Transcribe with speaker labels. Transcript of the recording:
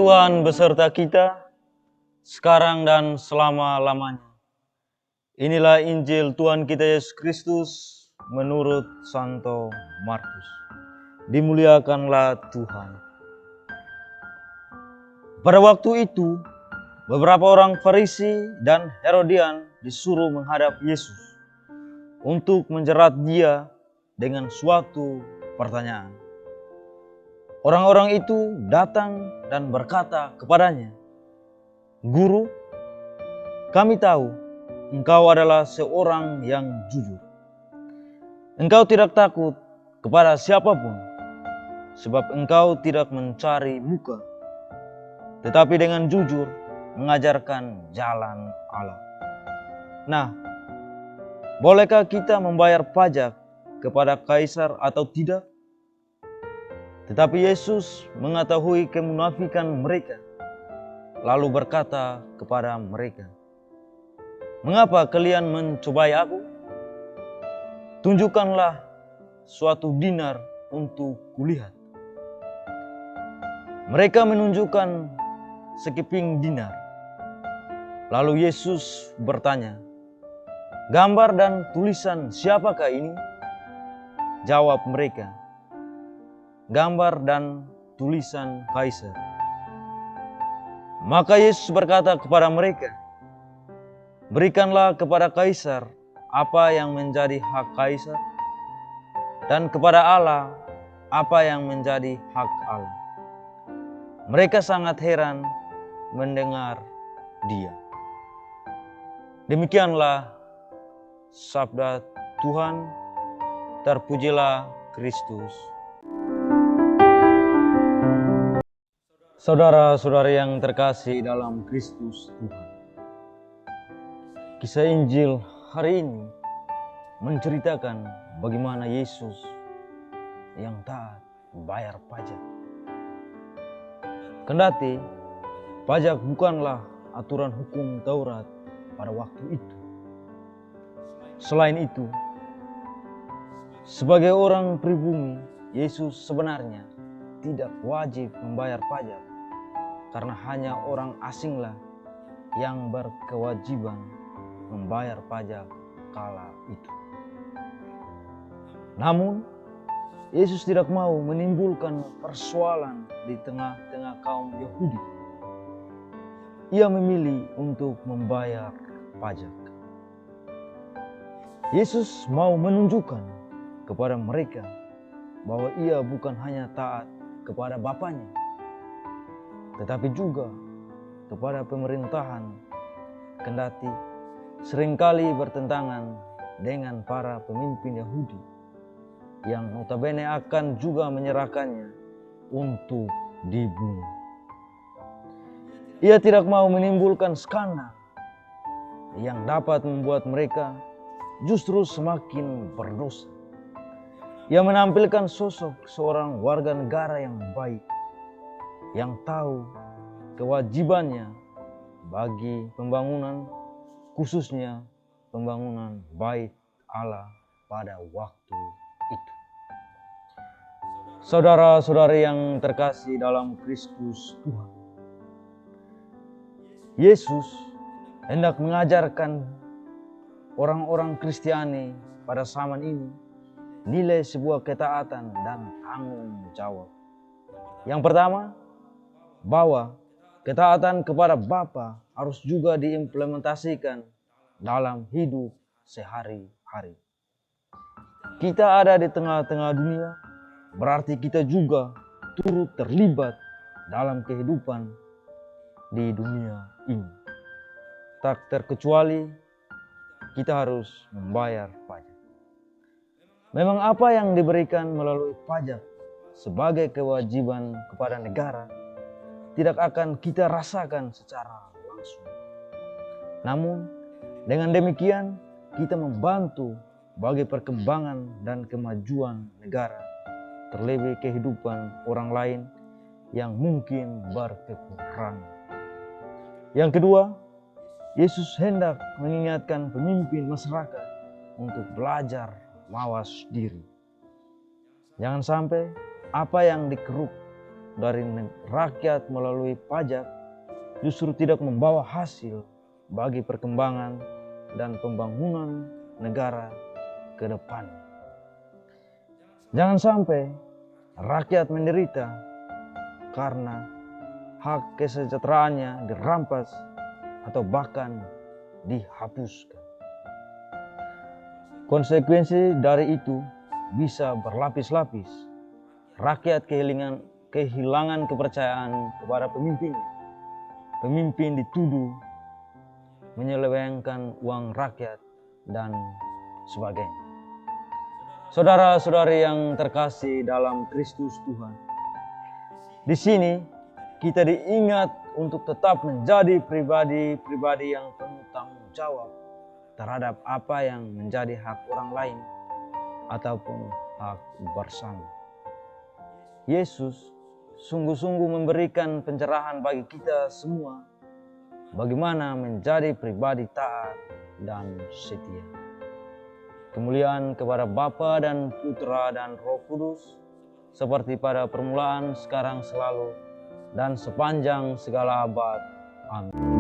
Speaker 1: Tuhan beserta kita, sekarang dan selama-lamanya. Inilah Injil Tuhan kita Yesus Kristus menurut Santo Markus. Dimuliakanlah Tuhan. Pada waktu itu, beberapa orang Farisi dan Herodian disuruh menghadap Yesus untuk menjerat dia dengan suatu pertanyaan. Orang-orang itu datang dan berkata kepadanya, "Guru, kami tahu engkau adalah seorang yang jujur. Engkau tidak takut kepada siapapun, sebab engkau tidak mencari muka, tetapi dengan jujur mengajarkan jalan Allah. Nah, bolehkah kita membayar pajak kepada Kaisar atau tidak?" Tetapi Yesus mengetahui kemunafikan mereka, lalu berkata kepada mereka, "Mengapa kalian mencobai aku? Tunjukkanlah suatu dinar untuk kulihat." Mereka menunjukkan sekeping dinar. Lalu Yesus bertanya, "Gambar dan tulisan siapakah ini?" Jawab mereka, "Gambar dan tulisan Kaisar." Maka Yesus berkata kepada mereka, "Berikanlah kepada Kaisar apa yang menjadi hak Kaisar, dan kepada Allah apa yang menjadi hak Allah." Mereka sangat heran mendengar dia. Demikianlah sabda Tuhan. Terpujilah Kristus. Saudara-saudari yang terkasih dalam Kristus Tuhan, kisah Injil hari ini menceritakan bagaimana Yesus yang taat bayar pajak. Kendati pajak bukanlah aturan hukum Taurat pada waktu itu. Selain itu, sebagai orang pribumi, Yesus sebenarnya tidak wajib membayar pajak, karena hanya orang asinglah yang berkewajiban membayar pajak kala itu. Namun, Yesus tidak mau menimbulkan persoalan di tengah-tengah kaum Yahudi. Ia memilih untuk membayar pajak. Yesus mau menunjukkan kepada mereka bahwa ia bukan hanya taat kepada Bapanya, tetapi juga kepada pemerintahan, kendati seringkali bertentangan dengan para pemimpin Yahudi yang notabene akan juga menyerahkannya untuk dibunuh. Ia tidak mau menimbulkan skandal yang dapat membuat mereka justru semakin berdosa. Ia menampilkan sosok seorang warga negara yang baik, yang tahu kewajibannya bagi pembangunan, khususnya pembangunan Bait Allah pada waktu itu. Saudara-saudari yang terkasih dalam Kristus Tuhan, Yesus hendak mengajarkan orang-orang Kristiani pada zaman ini nilai sebuah ketaatan dan tanggung jawab. Yang pertama, bahwa ketaatan kepada Bapa harus juga diimplementasikan dalam hidup sehari-hari. Kita ada di tengah-tengah dunia, berarti kita juga turut terlibat dalam kehidupan di dunia ini. Tak terkecuali kita harus membayar pajak. Memang apa yang diberikan melalui pajak sebagai kewajiban kepada negara tidak akan kita rasakan secara langsung. Namun, dengan demikian kita membantu bagi perkembangan dan kemajuan negara, terlebih kehidupan orang lain yang mungkin berkekurangan. Yang kedua, Yesus hendak mengingatkan pemimpin masyarakat untuk belajar mawas diri. Jangan sampai apa yang dikeruk dari rakyat melalui pajak justru tidak membawa hasil bagi perkembangan dan pembangunan negara ke depan. Jangan sampai rakyat menderita karena hak kesejahteraannya dirampas atau bahkan dihapuskan. Konsekuensi dari itu bisa berlapis-lapis. Rakyat kehilangan kepercayaan kepada pemimpin. Pemimpin dituduh menyelewengkan uang rakyat dan sebagainya. Saudara-saudari yang terkasih dalam Kristus Tuhan, di sini kita diingat untuk tetap menjadi pribadi-pribadi yang penuh tanggung jawab terhadap apa yang menjadi hak orang lain ataupun hak bersama. Yesus sungguh-sungguh memberikan pencerahan bagi kita semua bagaimana menjadi pribadi taat dan setia. Kemuliaan kepada Bapa dan Putra dan Roh Kudus, seperti pada permulaan, sekarang, selalu, dan sepanjang segala abad. Amin.